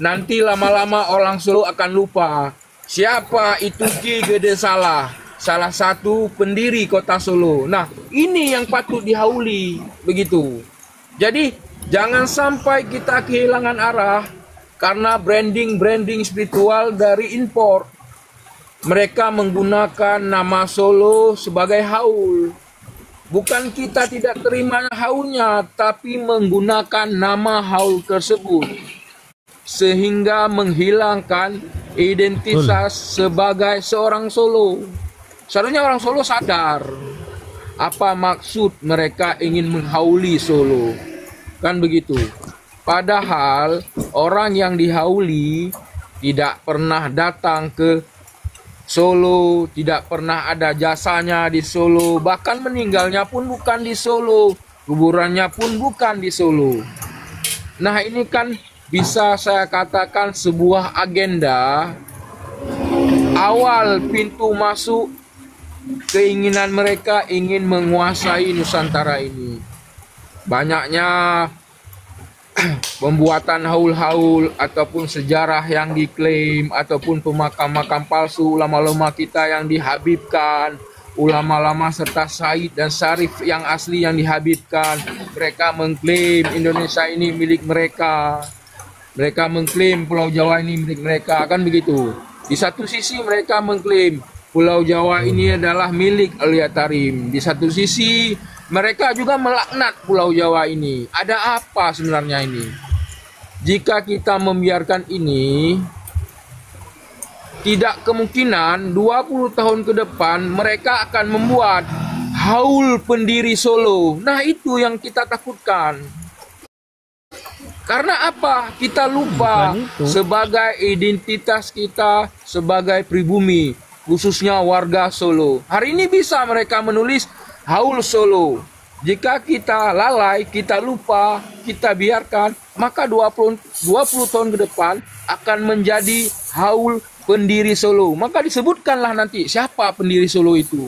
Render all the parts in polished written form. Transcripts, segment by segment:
nanti lama-lama orang Solo akan lupa siapa itu Ki Gede Salah, salah satu pendiri kota Solo. Nah, ini yang patut dihauli begitu. Jadi jangan sampai kita kehilangan arah karena branding spiritual dari impor. Mereka menggunakan nama Solo sebagai haul. Bukan kita tidak terima haulnya, tapi menggunakan nama haul tersebut. Sehingga menghilangkan identitas sebagai seorang Solo. Seharusnya orang Solo sadar apa maksud mereka ingin menghauli Solo. Kan begitu. Padahal orang yang dihauli tidak pernah datang ke Solo, tidak pernah ada jasanya di Solo, bahkan meninggalnya pun bukan di Solo, kuburannya pun bukan di Solo. Nah, ini kan bisa saya katakan sebuah agenda awal pintu masuk keinginan mereka ingin menguasai Nusantara ini. Banyaknya pembuatan haul-haul ataupun sejarah yang diklaim ataupun pemakam-makam palsu, ulama-ulama kita yang dihabibkan, ulama-ulama serta Said dan Syarif yang asli yang dihabibkan. Mereka mengklaim Indonesia ini milik mereka. Mereka mengklaim Pulau Jawa ini milik mereka, kan begitu. Di satu sisi mereka mengklaim Pulau Jawa ini adalah milik Al-Yatarim. Di satu sisi mereka juga melaknat Pulau Jawa ini. Ada apa sebenarnya ini? Jika kita membiarkan ini, tidak kemungkinan 20 tahun ke depan mereka akan membuat haul pendiri Solo. Nah, itu yang kita takutkan. Karena apa? Kita lupa sebagai identitas kita sebagai pribumi, khususnya warga Solo. Hari ini bisa mereka menulis haul Solo. Jika kita lalai, kita lupa, kita biarkan, maka 20 tahun ke depan akan menjadi haul pendiri Solo. Maka disebutkanlah nanti siapa pendiri Solo itu.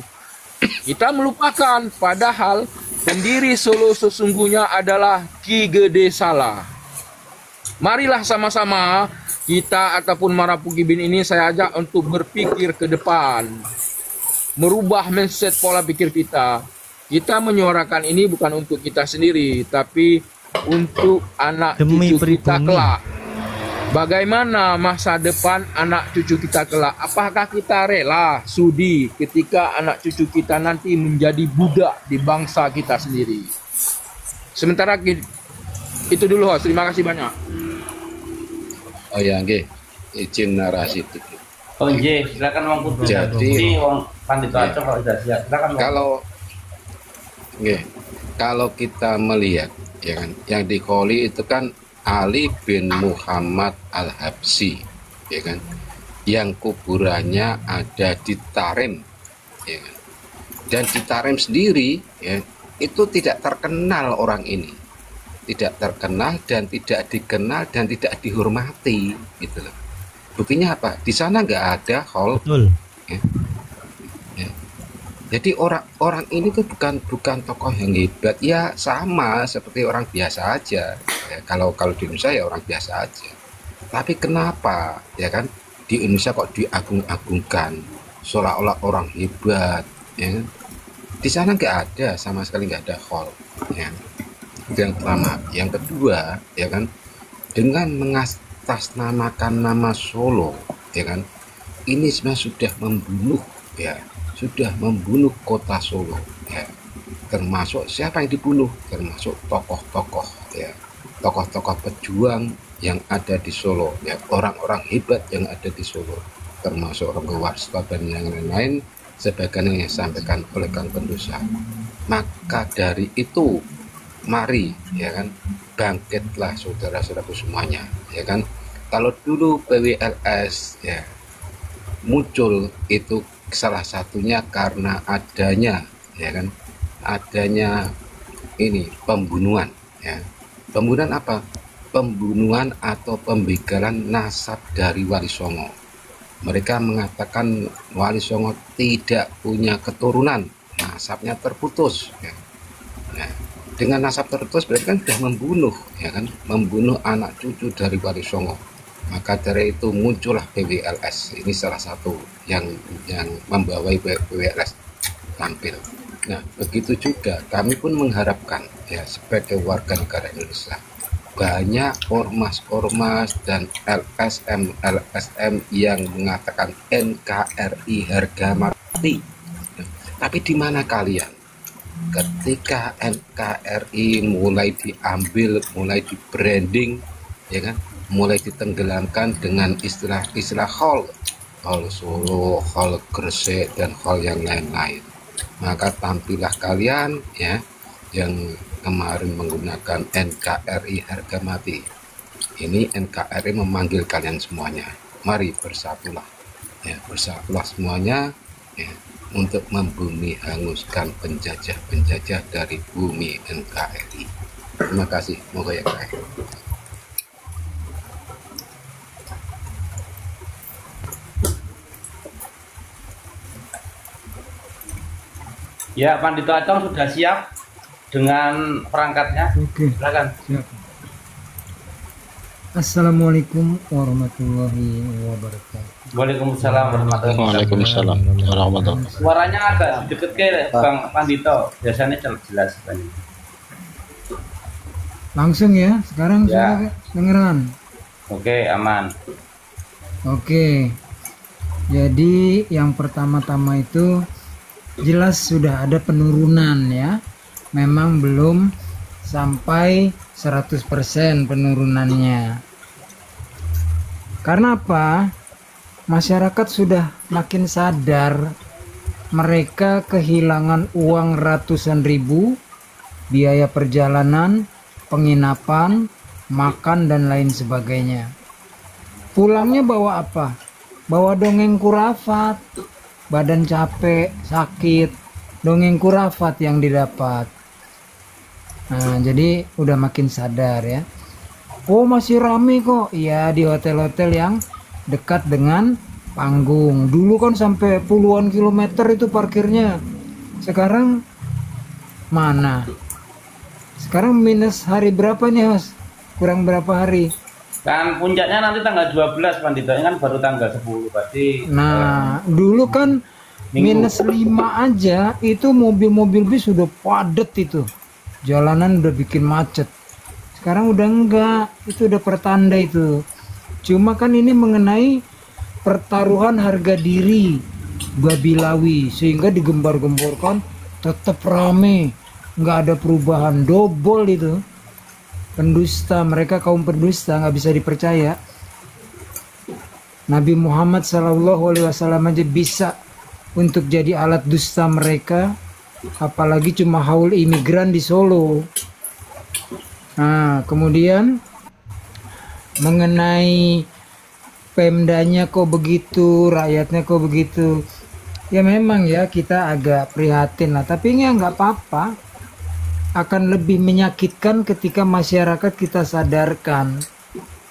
Kita melupakan, padahal pendiri Solo sesungguhnya adalah Ki Gede Salah. Marilah sama-sama kita ataupun Marapugibin ini saya ajak untuk berpikir ke depan. Merubah mindset pola pikir kita. Kita menyuarakan ini bukan untuk kita sendiri, tapi untuk anak cucu kita kelak. Bagaimana masa depan anak cucu kita kelak? Apakah kita rela, sudi ketika anak cucu kita nanti menjadi budak di bangsa kita sendiri? Sementara itu dulu, host. Terima kasih banyak. Oh ya, nggih. Izin narasi dikit. Oh iya, silakan Bang Putu. Jadi Pandito Aco kalau sudah siap. Silakan. Kalau kita melihat ya kan, yang dikholi itu kan Ali bin Muhammad Al-Habsyi, ya kan, yang kuburannya ada di Tarim, ya kan. Dan di Tarim sendiri, ya, itu tidak terkenal orang ini, tidak terkenal dan tidak dikenal dan tidak dihormati, gitu loh. Buktinya apa? Di sana nggak ada hall. Betul. Ya. Ya. Jadi orang ini tuh bukan tokoh yang hebat, ya sama seperti orang biasa aja. Ya, kalau di Indonesia ya orang biasa aja. Tapi kenapa ya kan di Indonesia kok diagung-agungkan seolah-olah orang hebat? Ya kan? Di sana nggak ada, sama sekali nggak ada hall. Ya. Itu yang pertama. Yang kedua, ya kan, dengan mengatasnamakan nama Solo, ya kan, ini sebenarnya sudah membunuh, ya, sudah membunuh kota Solo, ya. Termasuk siapa yang dibunuh? Termasuk tokoh-tokoh, ya, tokoh-tokoh pejuang yang ada di Solo, ya, orang-orang hebat yang ada di Solo, termasuk Ronggo Warsito dan yang lain-lain, sebagaimana yang disampaikan oleh Kang Pendosa. Maka dari itu, mari, ya kan, bangkitlah saudara-saudaraku semuanya, ya kan. Kalau dulu PWLS ya muncul itu salah satunya karena adanya, ya kan, adanya ini pembunuhan, ya. Pembunuhan apa? Pembunuhan atau pembegalan nasab dari Wali Songo. Mereka mengatakan Wali Songo tidak punya keturunan, nasabnya terputus, ya. Nah, dengan nasab terputus berarti kan sudah membunuh, ya kan, membunuh anak cucu dari Wali Songo. Maka dari itu muncullah PWLS. Ini salah satu yang membawai PWLS tampil. Nah, begitu juga kami pun mengharapkan ya sebagai warga negara Indonesia, banyak ormas-ormas dan LSM yang mengatakan NKRI harga mati. Tapi di mana kalian ketika NKRI mulai diambil, mulai di branding, ya kan, mulai ditenggelamkan dengan istilah hall Solo, hall Gresik, dan hall yang lain-lain. Maka tampillah kalian ya yang kemarin menggunakan NKRI harga mati. Ini NKRI memanggil kalian semuanya, mari bersatulah ya, bersatulah semuanya ya, untuk membumi hanguskan penjajah-penjajah dari bumi NKRI. Terima kasih, moga ya kaya. Ya, Pandito Acong sudah siap dengan perangkatnya. Oke, Silakan. siap. Assalamualaikum warahmatullahi wabarakatuh. Waalaikumsalam warahmatullahi wabarakatuh. Waalaikumsalam warahmatullahi. Suaranya agak deket ke Bang Pandito. Biasanya jelas banget. Langsung ya, sekarang Ya. sudah dengeran. Oke, aman. Oke, jadi yang pertama-tama itu jelas sudah ada penurunan ya. Memang belum sampai 100% penurunannya. Karena apa? Masyarakat sudah makin sadar mereka kehilangan uang ratusan ribu, biaya perjalanan, penginapan, makan dan lain sebagainya. Pulangnya bawa apa? Bawa dongeng kurafat. Badan capek, sakit, dongeng kurafat yang didapat. Nah, jadi udah makin sadar ya. Oh, masih rame kok. Iya, di hotel-hotel yang dekat dengan panggung. Dulu kan sampai puluhan kilometer itu parkirnya. Sekarang mana? Sekarang minus hari berapa nih, Mas? Kurang berapa hari? Kan puncaknya nanti tanggal 12, Pandito. Ini kan baru tanggal 10 berarti. Nah, dulu kan Minggu. minus 5 aja itu mobil-mobil bis sudah padat itu. Jalanan udah bikin macet. Sekarang udah enggak, itu udah pertanda itu. Cuma kan ini mengenai pertaruhan harga diri Babilawi sehingga digembar-gemborkan tetap rame, nggak ada perubahan, double itu. Pendusta, mereka kaum pendusta, nggak bisa dipercaya. Nabi Muhammad SAW aja bisa untuk jadi alat dusta mereka, apalagi cuma haul imigran di Solo. Nah, kemudian mengenai Pemdanya kok begitu, rakyatnya kok begitu. Ya memang ya kita agak prihatin lah, tapi ini nggak apa-apa. Akan lebih menyakitkan ketika masyarakat kita sadarkan.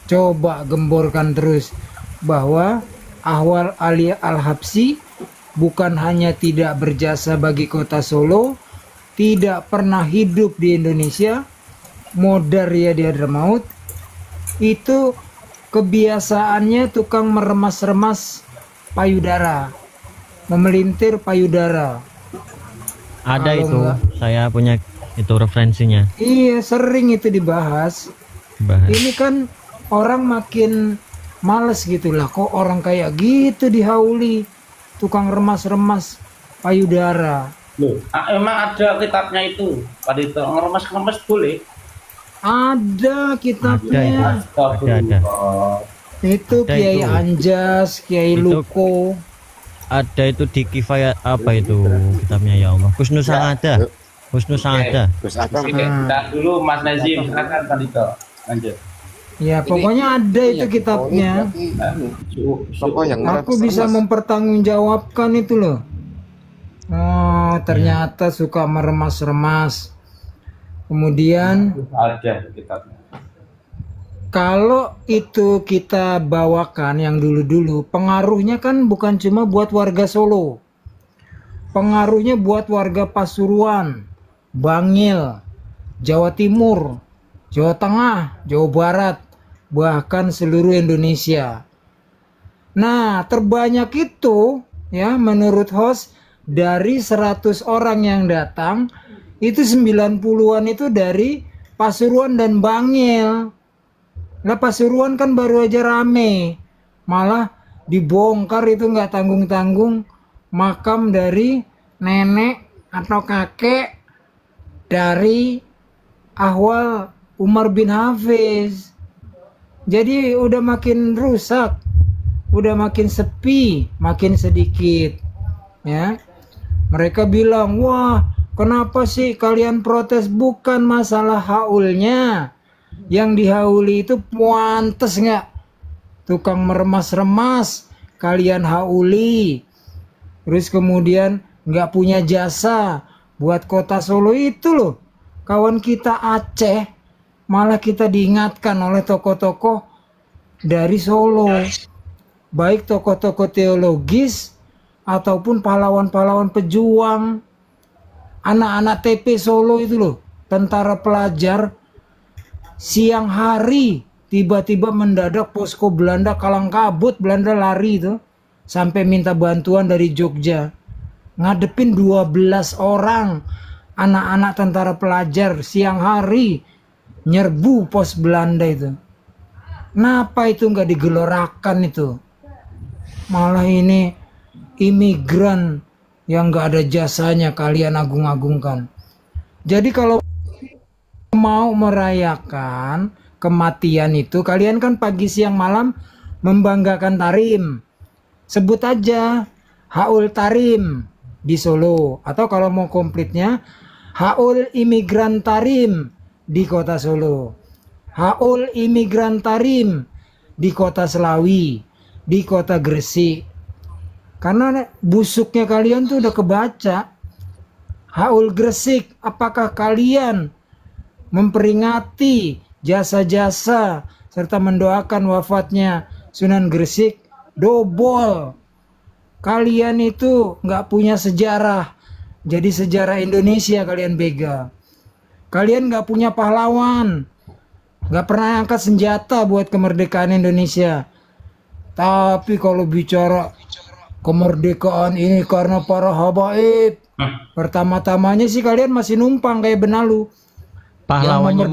Coba gemborkan terus bahwa Ahwal Ali Al-Habsyi bukan hanya tidak berjasa bagi kota Solo, tidak pernah hidup di Indonesia, modar ya di Hadramaut, itu kebiasaannya tukang meremas-remas payudara, memelintir payudara. Ada Kalau itu, enggak- saya punya itu referensinya. Iya, sering itu dibahas. Bahas. Ini kan orang makin males gitu lah, kok orang kayak gitu dihauli, tukang remas-remas payudara. Loh, emang ada kitabnya itu, Pandito. Ngeremas-ngeremas boleh? Ada kitabnya. Ada. Itu Ada Kiai itu. Anjas, Kiai Itu- Luko. Ada itu di Kifayat apa itu kitabnya ya Allah. Husnul Sa'adah. Husnul Sa'adah. Terus apa? Oke, kita dulu Mas Nazim, silakan Pandito. Lanjut. Ya pokoknya ada itu kitabnya. Tokoh yang Aku bisa mempertanggungjawabkan itu loh. Oh, ternyata suka meremas-remas. Kemudian Ada kitabnya. kalau itu kita bawakan yang dulu-dulu, pengaruhnya kan bukan cuma buat warga Solo. Pengaruhnya buat warga Pasuruan, Bangil, Jawa Timur, Jawa Tengah, Jawa Barat, bahkan seluruh Indonesia. Nah, terbanyak itu ya menurut host dari 100 orang yang datang itu 90-an itu dari Pasuruan dan Bangil. Nah, Pasuruan kan baru aja rame, malah dibongkar itu nggak tanggung-tanggung makam dari nenek atau kakek dari Ahwal Umar bin Hafiz. Jadi udah makin rusak, udah makin sepi, makin sedikit ya. Mereka bilang, wah kenapa sih kalian protes? Bukan masalah haulnya, yang dihauli itu pantes nggak? Tukang meremas-remas kalian hauli, terus kemudian nggak punya jasa buat kota Solo itu loh. Kawan kita Aceh malah kita diingatkan oleh tokoh-tokoh dari Solo, baik tokoh-tokoh teologis ataupun pahlawan-pahlawan pejuang, anak-anak TP Solo itu loh, tentara pelajar. Siang hari tiba-tiba mendadak posko Belanda kalang kabut, Belanda lari itu sampai minta bantuan dari Jogja, ngadepin 12 orang anak-anak tentara pelajar siang hari nyerbu pos Belanda itu. Kenapa itu nggak digelorakan itu? Malah ini imigran yang nggak ada jasanya kalian agung-agungkan. Jadi kalau mau merayakan kematian itu, kalian kan pagi siang malam membanggakan Tarim. Sebut aja Haul Tarim di Solo, atau kalau mau komplitnya Haul Imigran Tarim di kota Solo, Haul Imigran Tarim di kota Selawi, di kota Gresik. Karena busuknya kalian tuh udah kebaca. Haul Gresik, apakah kalian memperingati jasa-jasa serta mendoakan wafatnya Sunan Gresik? Dobol. Kalian itu nggak punya sejarah. Jadi sejarah Indonesia kalian bega. Kalian nggak punya pahlawan, nggak pernah angkat senjata buat kemerdekaan Indonesia. Tapi kalau bicara kemerdekaan ini karena para habaib, pertama-tamanya sih kalian masih numpang kayak Benalu. Pahlawannya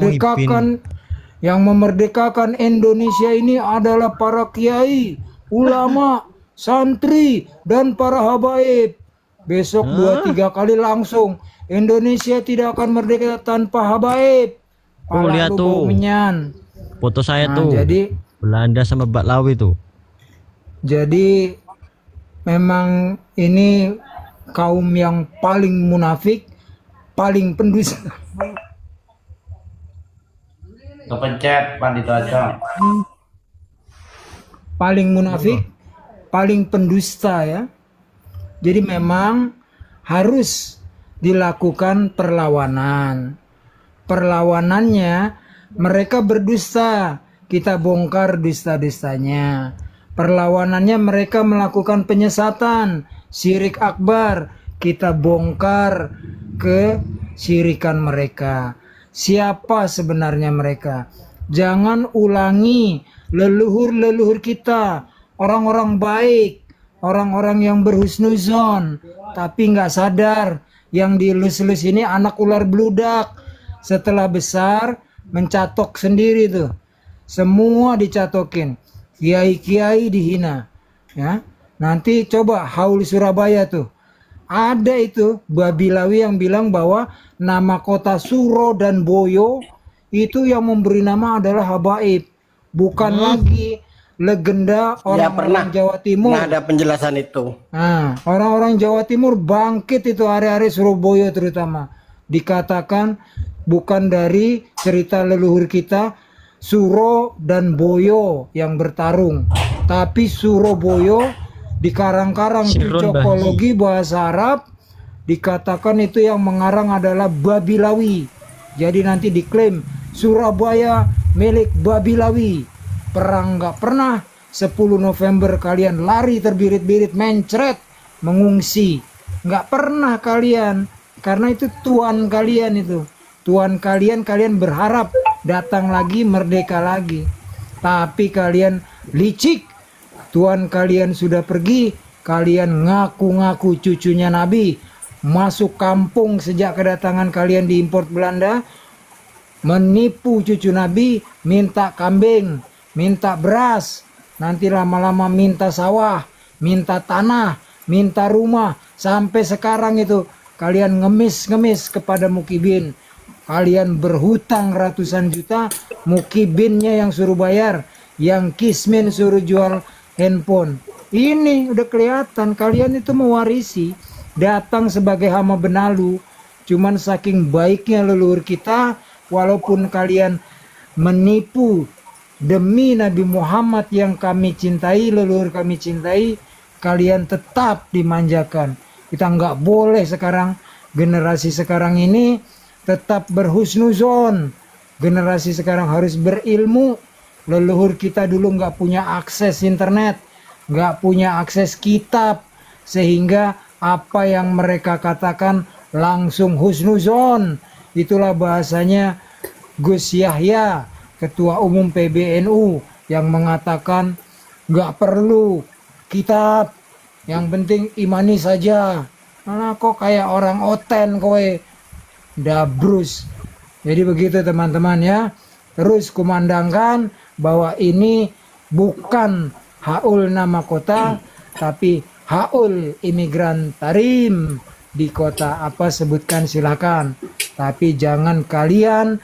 Yang memerdekakan Indonesia ini adalah para kiai, ulama, santri, dan para habaib. Besok 2-3 kali langsung Indonesia tidak akan merdeka tanpa habaib. Lihat tuh foto saya tuh, jadi Belanda sama Baklawi tuh. Jadi memang ini kaum yang paling munafik, paling pendusta. Kepencet Pandito aja. Paling munafik, paling pendusta ya. Jadi memang harus dilakukan perlawanan. Perlawanannya mereka berdusta, kita bongkar dusta-dustanya. Perlawanannya mereka melakukan penyesatan, syirik akbar, kita bongkar kesyirikan mereka. Siapa sebenarnya mereka? Jangan ulangi leluhur-leluhur kita, orang-orang baik, orang-orang yang berhusnuzon, tapi nggak sadar yang dielus-elus ini anak ular beludak. Setelah besar mencatok sendiri tuh, semua dicatokin, kiai-kiai dihina ya. Nanti coba Haul Surabaya tuh, ada itu Babilawi yang bilang bahwa nama kota Suro dan Boyo itu yang memberi nama adalah habaib, bukan lagi legenda orang-orang Jawa Timur. Nah, ada penjelasan itu. Nah, orang-orang Jawa Timur bangkit itu hari-hari Surabaya terutama. Dikatakan bukan dari cerita leluhur kita Suro dan Boyo yang bertarung, tapi Suroboyo di karang-karang cocokologi bahasa Arab dikatakan itu yang mengarang adalah Babilawi. Jadi nanti diklaim Surabaya milik Babilawi. Perang nggak pernah. 10 November kalian lari terbirit-birit mencret mengungsi, nggak pernah kalian, karena itu tuan kalian, itu tuan kalian. Kalian berharap datang lagi, merdeka lagi. Tapi kalian licik. Tuhan kalian sudah pergi, kalian ngaku-ngaku cucunya Nabi, masuk kampung sejak kedatangan kalian di import Belanda, menipu cucu Nabi, minta kambing, minta beras, nanti lama-lama minta sawah, minta tanah, minta rumah, sampai sekarang itu kalian ngemis-ngemis kepada mukibin. Kalian berhutang ratusan juta, mukibinnya yang suruh bayar, yang kismin suruh jual handphone. Ini udah kelihatan kalian itu mewarisi, datang sebagai hama benalu. Cuman saking baiknya leluhur kita, walaupun kalian menipu demi Nabi Muhammad yang kami cintai, leluhur kami cintai, kalian tetap dimanjakan. Kita nggak boleh sekarang, generasi sekarang ini tetap berhusnuzon. Generasi sekarang harus berilmu. Leluhur kita dulu nggak punya akses internet, nggak punya akses kitab, sehingga apa yang mereka katakan langsung husnuzon. Itulah bahasanya Gus Yahya, Ketua Umum PBNU, yang mengatakan nggak perlu kitab, yang penting imani saja. Nah, kok kayak orang oten kowe, dabrus. Jadi begitu teman-teman ya. Terus kumandangkan bahwa ini bukan haul nama kota, tapi haul imigran Tarim. Di kota apa sebutkan silakan, tapi jangan kalian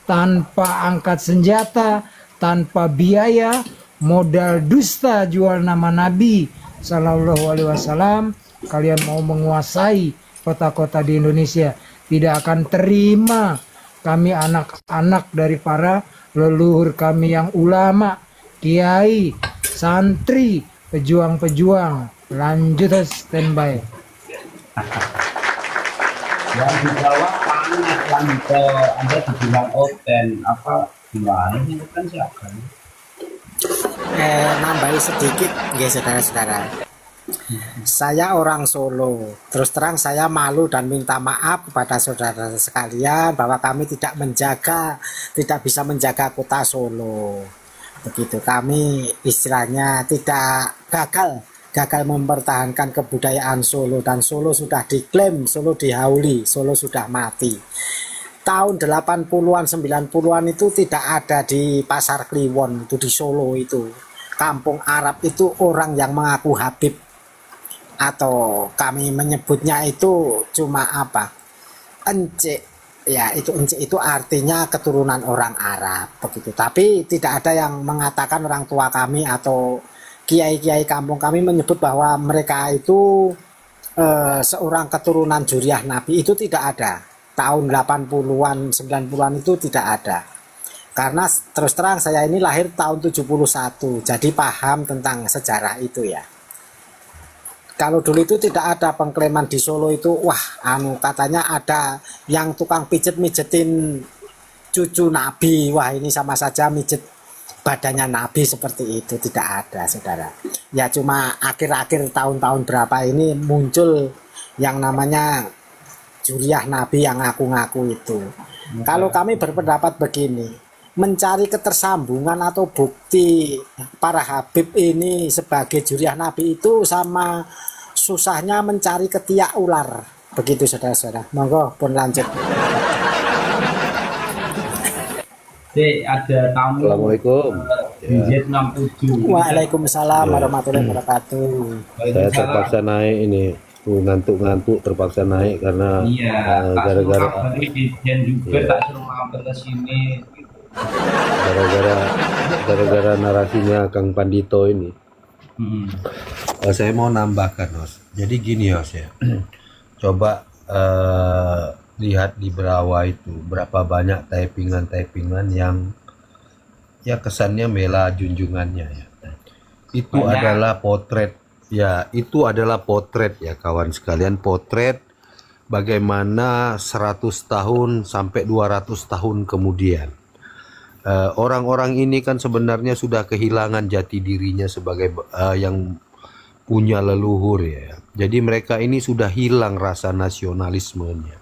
tanpa angkat senjata, tanpa biaya, modal dusta jual nama Nabi Sallallahu Alaihi Wasallam, kalian mau menguasai kota-kota di Indonesia. Tidak akan terima kami anak-anak dari para leluhur kami yang ulama, kiai, santri, pejuang-pejuang. Lanjut, standby. Yang di Jawa panas kan, Anda dibilang oten apa gimana sih, kan siapa? Nambahi sedikit ya saudara-saudara. Saya orang Solo. Terus terang saya malu dan minta maaf kepada saudara sekalian bahwa kami tidak bisa menjaga kota Solo. Begitu, kami istilahnya tidak gagal mempertahankan kebudayaan Solo, dan Solo sudah diklaim, Solo dihauli, Solo sudah mati. Tahun 80-an, 90-an itu tidak ada di Pasar Kliwon, itu di Solo itu. Kampung Arab itu orang yang mengaku Habib, atau kami menyebutnya itu cuma apa? Encik. Ya, itu encik itu artinya keturunan orang Arab begitu. Tapi tidak ada yang mengatakan, orang tua kami atau kiai-kiai kampung kami menyebut bahwa mereka itu seorang keturunan juriah Nabi. Itu tidak ada. Tahun 80-an, 90-an itu tidak ada. Karena terus terang saya ini lahir tahun 71, jadi paham tentang sejarah itu ya. Kalau dulu itu tidak ada pengklaiman di Solo itu, wah, katanya ada yang tukang pijet-mijetin cucu Nabi. Wah, ini sama saja mijet badannya Nabi seperti itu. Tidak ada, saudara. Ya cuma akhir-akhir tahun-tahun berapa ini muncul yang namanya juriah Nabi yang ngaku-ngaku itu. Kalau kami berpendapat begini, mencari ketersambungan atau bukti para Habib ini sebagai juriah Nabi itu sama susahnya mencari ketiak ular. Begitu saudara-saudara. Monggo pun lanjut. Ada tamu. Assalamualaikum. Z67. Waalaikumsalam warahmatullahi wabarakatuh. Saya terpaksa naik ini, ngantuk-ngantuk terpaksa naik karena gara-gara juga tak suruh mampir ke sini. gara-gara narasinya Kang Pandito ini. Saya mau nambahkan, Os. Jadi gini, Os ya. Coba lihat di Berawa itu berapa banyak typingan yang ya kesannya bela junjungannya ya. Itu banyak. Adalah potret ya, itu adalah potret ya kawan sekalian, potret bagaimana 100 tahun sampai 200 tahun kemudian orang-orang ini kan sebenarnya sudah kehilangan jati dirinya sebagai yang punya leluhur ya. Jadi mereka ini sudah hilang rasa nasionalismenya.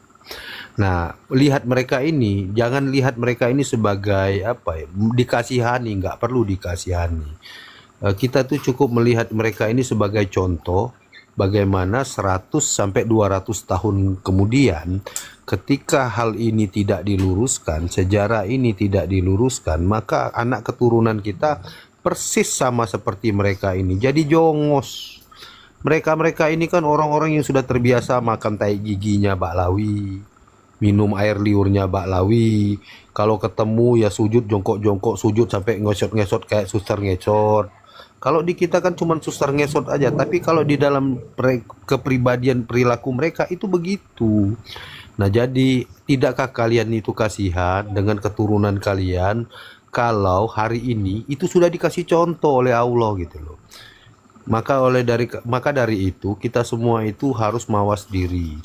Nah, lihat mereka ini, jangan lihat mereka ini sebagai apa ya, dikasihani, nggak perlu dikasihani. Kita tuh cukup melihat mereka ini sebagai contoh bagaimana 100 sampai 200 tahun kemudian ketika hal ini tidak diluruskan, sejarah ini tidak diluruskan, maka anak keturunan kita persis sama seperti mereka ini. Jadi jongos. Mereka-mereka ini kan orang-orang yang sudah terbiasa makan tai giginya Baklawi, minum air liurnya Baklawi. Kalau ketemu ya sujud, jongkok-jongkok, sujud sampai ngesot-ngesot kayak suster ngesot. Kalau di kita kan cuma suster ngesot aja, tapi kalau di dalam kepribadian perilaku mereka itu begitu. Nah, jadi tidakkah kalian itu kasihan dengan keturunan kalian kalau hari ini itu sudah dikasih contoh oleh Allah gitu loh. Maka dari itu kita semua itu harus mawas diri.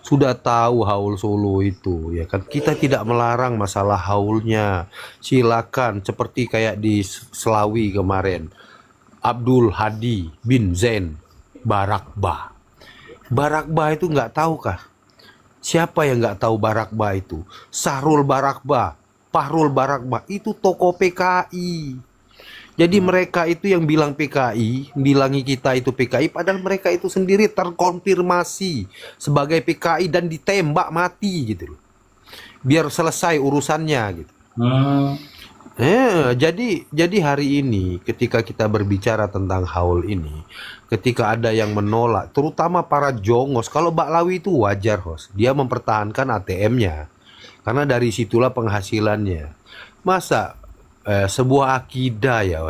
Sudah tahu haul Solo itu ya kan, kita tidak melarang masalah haulnya, silakan, seperti kayak di Selawi kemarin, Abdul Hadi bin Zain Barakbah. Barakbah itu nggak tahu kah? Siapa yang nggak tahu Barakbah itu? Sahrul Barakbah, Fahrul Barakbah itu tokoh PKI. Jadi mereka itu yang bilang PKI, bilangi kita itu PKI, padahal mereka itu sendiri terkonfirmasi sebagai PKI dan ditembak mati gitu loh. Biar selesai urusannya gitu. Jadi hari ini ketika kita berbicara tentang haul ini, ketika ada yang menolak, terutama para jongos, kalau Baklawi itu wajar host, dia mempertahankan ATM-nya, karena dari situlah penghasilannya. Masa sebuah akidah ya,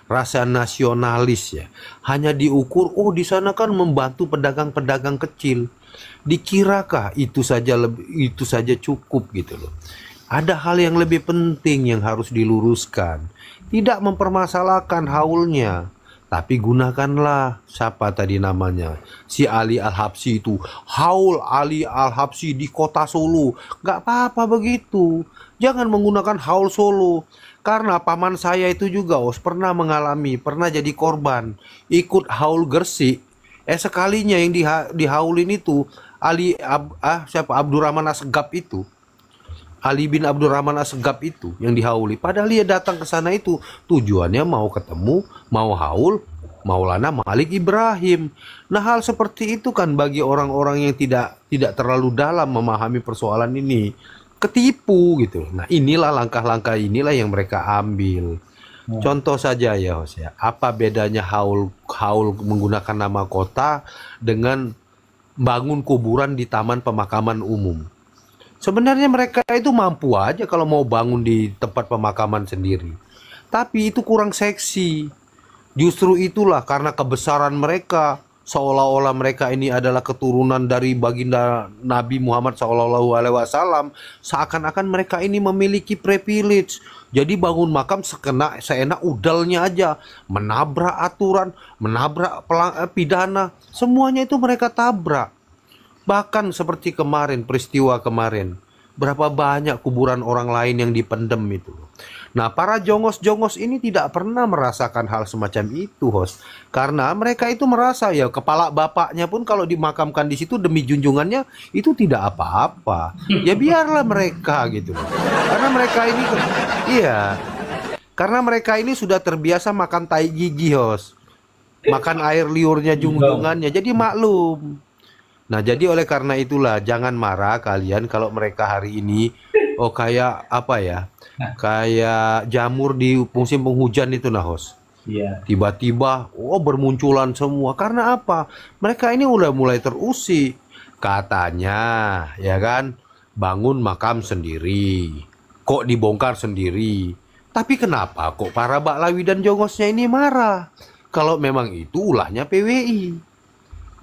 rasa nasionalis ya, hanya diukur, oh di sana kan membantu pedagang-pedagang kecil, dikirakah itu saja cukup gitu loh. Ada hal yang lebih penting yang harus diluruskan. Tidak mempermasalahkan haulnya, tapi gunakanlah siapa tadi namanya, si Ali Al-Habsyi itu, haul Ali Al-Habsyi di kota Solo. Gak apa-apa begitu. Jangan menggunakan haul Solo. Karena paman saya itu juga pernah jadi korban ikut haul Gresik. Sekalinya yang dihaulin itu Abdurrahman Assegaf itu. Ali bin Abdurrahman Assegaf itu yang dihauli. Padahal dia datang ke sana itu tujuannya mau ketemu, mau haul Maulana Malik Ibrahim. Nah, hal seperti itu kan bagi orang-orang yang tidak terlalu dalam memahami persoalan ini, ketipu gitu. Nah, inilah langkah-langkah inilah yang mereka ambil. Contoh saja ya, Hos ya. Apa bedanya haul menggunakan nama kota dengan bangun kuburan di taman pemakaman umum? Sebenarnya mereka itu mampu aja kalau mau bangun di tempat pemakaman sendiri. Tapi itu kurang seksi. Justru itulah karena kebesaran mereka, seolah-olah mereka ini adalah keturunan dari baginda Nabi Muhammad SAW, seakan-akan mereka ini memiliki privilege. Jadi bangun makam seenak udalnya aja, menabrak aturan, menabrak pidana, semuanya itu mereka tabrak. Bahkan seperti kemarin, peristiwa kemarin, berapa banyak kuburan orang lain yang dipendem itu. Nah, para jongos-jongos ini tidak pernah merasakan hal semacam itu, Host. Karena mereka itu merasa ya kepala bapaknya pun kalau dimakamkan di situ demi junjungannya itu tidak apa-apa. Ya biarlah mereka gitu. Karena mereka ini karena mereka ini sudah terbiasa makan tai gigi, Host. Makan air liurnya junjungannya. Jadi maklum. Nah, jadi oleh karena itulah jangan marah kalian kalau mereka hari ini kayak apa ya? Kayak jamur di musim penghujan itu nah, Host. Iya. Tiba-tiba bermunculan semua. Karena apa? Mereka ini udah mulai terusik. Katanya, ya kan, bangun makam sendiri. Kok dibongkar sendiri? Tapi kenapa kok para Baklawi dan jongosnya ini marah? Kalau memang itu ulahnya PWI.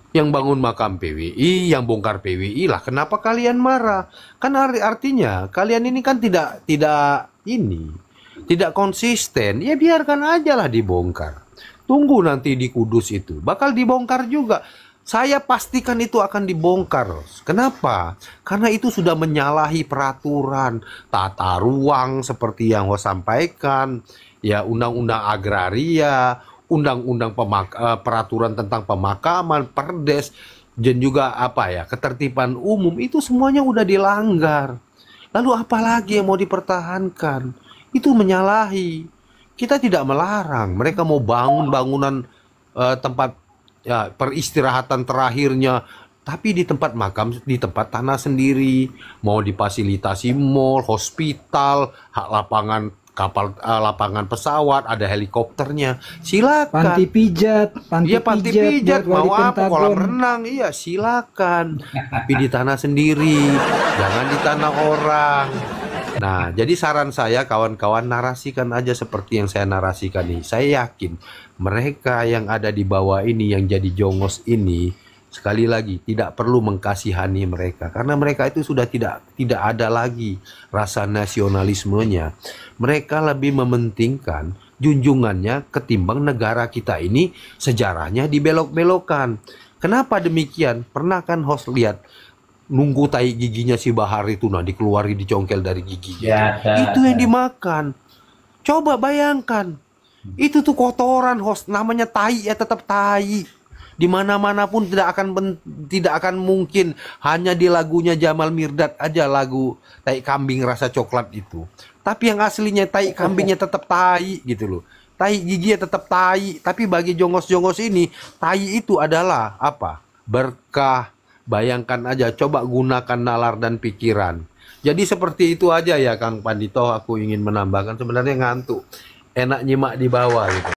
Yang bangun makam PWI, yang bongkar PWI lah. Kenapa kalian marah? Kan artinya kalian ini kan tidak konsisten. Ya biarkan aja lah dibongkar. Tunggu nanti di Kudus itu bakal dibongkar juga. Saya pastikan itu akan dibongkar. Kenapa? Karena itu sudah menyalahi peraturan tata ruang seperti yang Host sampaikan, ya undang-undang agraria, undang-undang peraturan tentang pemakaman, perdes. dan juga apa ya, ketertiban umum itu semuanya udah dilanggar. Lalu apalagi yang mau dipertahankan? Itu menyalahi. Kita tidak melarang mereka mau bangun bangunan tempat ya, peristirahatan terakhirnya, tapi di tempat makam, di tempat tanah sendiri, mau difasilitasi mall, hospital, hak lapangan kapal, lapangan pesawat, ada helikopternya, silakan. Panti pijat, Iya, panti pijat, buat mau wali apa, Pentagon. kolam renang, iya silakan. Tapi di tanah sendiri, jangan di tanah orang. Nah, jadi saran saya kawan-kawan, narasikan aja seperti yang saya narasikan ini. Saya yakin mereka yang ada di bawah ini, yang jadi jongos ini, sekali lagi tidak perlu mengkasihani mereka, karena mereka itu sudah tidak ada lagi rasa nasionalismenya. Mereka lebih mementingkan junjungannya ketimbang negara kita ini sejarahnya dibelok-belokkan. Kenapa demikian? Pernah kan host lihat nunggu tai giginya si Bahar itu, nah dikeluari, dicongkel dari giginya. Ya, Itu yang dimakan. Coba bayangkan, itu tuh kotoran host, namanya tai ya, tetap tai. Di mana-mana pun tidak akan mungkin hanya di lagunya Jamal Mirdad aja, lagu tai kambing rasa coklat itu. Tapi yang aslinya tai kambingnya tetap tai gitu loh. Tai giginya tetap tai, tapi bagi jongos-jongos ini tai itu adalah apa? Berkah. Bayangkan aja, coba gunakan nalar dan pikiran. Jadi seperti itu aja ya Kang Pandito, aku ingin menambahkan, sebenarnya ngantuk. Enak nyimak di bawah gitu.